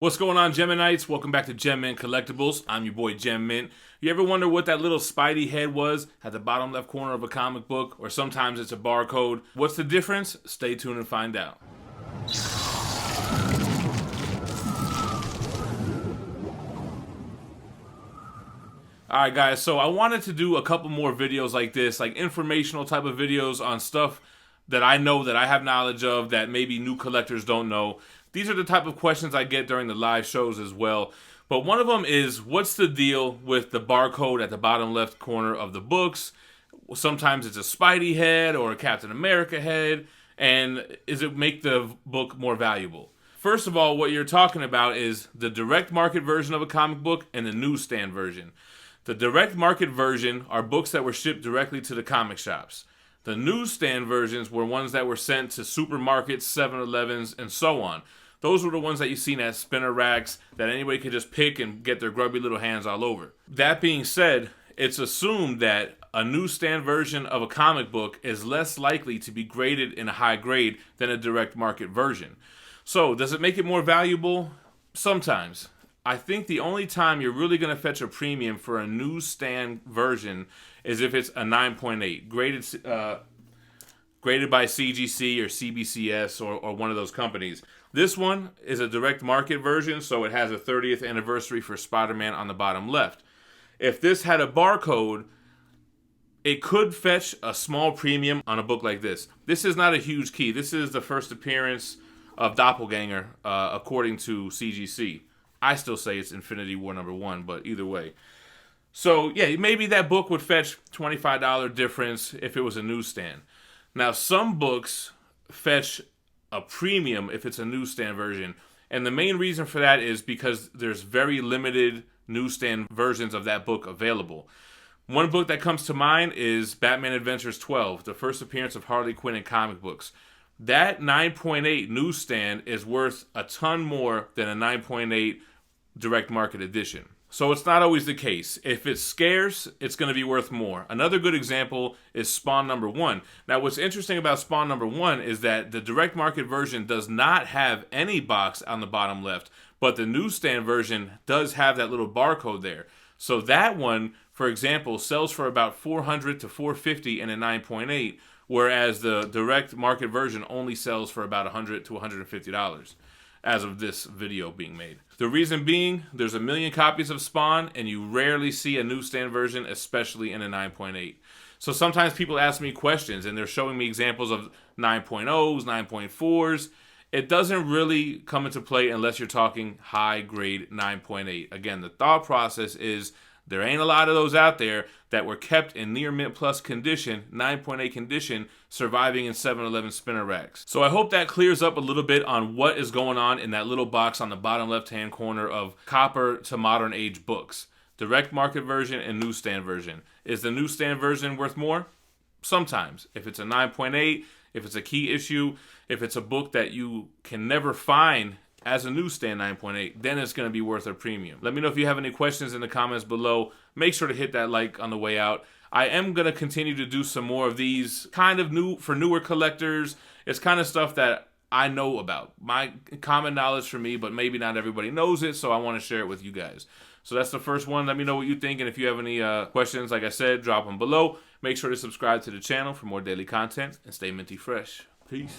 What's going on, Geminites? Welcome back to Mint Collectibles. I'm your boy GemMint. You ever wonder what that little Spidey head was at the bottom left corner of a comic book? Or sometimes it's a barcode. What's the difference? Stay tuned and find out. Alright guys, so I wanted to do a couple more videos like this, like informational type of videos on stuff that I know, that I have knowledge of, that maybe new collectors don't know. These are the type of questions I get during the live shows as well. But one of them is, what's the deal with the barcode at the bottom left corner of the books? Sometimes it's a Spidey head or a Captain America head, and does it make the book more valuable? First of all, what you're talking about is the direct market version of a comic book and the newsstand version. The direct market version are books that were shipped directly to the comic shops. The newsstand versions were ones that were sent to supermarkets, 7-Elevens, and so on. Those were the ones that you've seen at spinner racks that anybody could just pick and get their grubby little hands all over. That being said, it's assumed that a newsstand version of a comic book is less likely to be graded in a high grade than a direct market version. So, does it make it more valuable? Sometimes. I think the only time you're really going to fetch a premium for a newsstand version is if it's a 9.8, graded by CGC or CBCS or one of those companies. This one is a direct market version, so it has a 30th anniversary for Spider-Man on the bottom left. If this had a barcode, it could fetch a small premium on a book like this. This is not a huge key. This is the first appearance of Doppelganger, according to CGC. I still say it's Infinity War #1, but either way. So, yeah, maybe that book would fetch $25 difference if it was a newsstand. Now, some books fetch a premium if it's a newsstand version. And the main reason for that is because there's very limited newsstand versions of that book available. One book that comes to mind is Batman Adventures 12, the first appearance of Harley Quinn in comic books. That 9.8 newsstand is worth a ton more than a 9.8 direct market edition. So it's not always the case. If it's scarce, it's going to be worth more. Another good example is Spawn #1. Now, what's interesting about Spawn #1 is that the direct market version does not have any box on the bottom left, but the newsstand version does have that little barcode there. So that one, for example, sells for about $400 to $450 in a 9.8, whereas the direct market version only sells for about $100 to $150 as of this video being made. The reason being, there's a million copies of Spawn, and you rarely see a newsstand version, especially in a 9.8. So sometimes people ask me questions, and they're showing me examples of 9.0s, 9.4s. It doesn't really come into play unless you're talking high-grade 9.8. Again, the thought process is there ain't a lot of those out there that were kept in near mint plus condition, 9.8 condition, surviving in 7-Eleven spinner racks. So I hope that clears up a little bit on what is going on in that little box on the bottom left-hand corner of copper to modern age books. Direct market version and newsstand version. Is the newsstand version worth more? Sometimes. If it's a 9.8, if it's a key issue, if it's a book that you can never find as a newsstand 9.8, then it's going to be worth a premium. Let me know if you have any questions in the comments below. Make sure to hit that like on the way out. I am going to continue to do some more of these kind of for newer collectors. It's kind of stuff that I know about. My common knowledge for me, but maybe not everybody knows it, so I want to share it with you guys. So that's the first one. Let me know what you think, and if you have any questions, like I said, drop them below. Make sure to subscribe to the channel for more daily content, and stay minty fresh. Peace.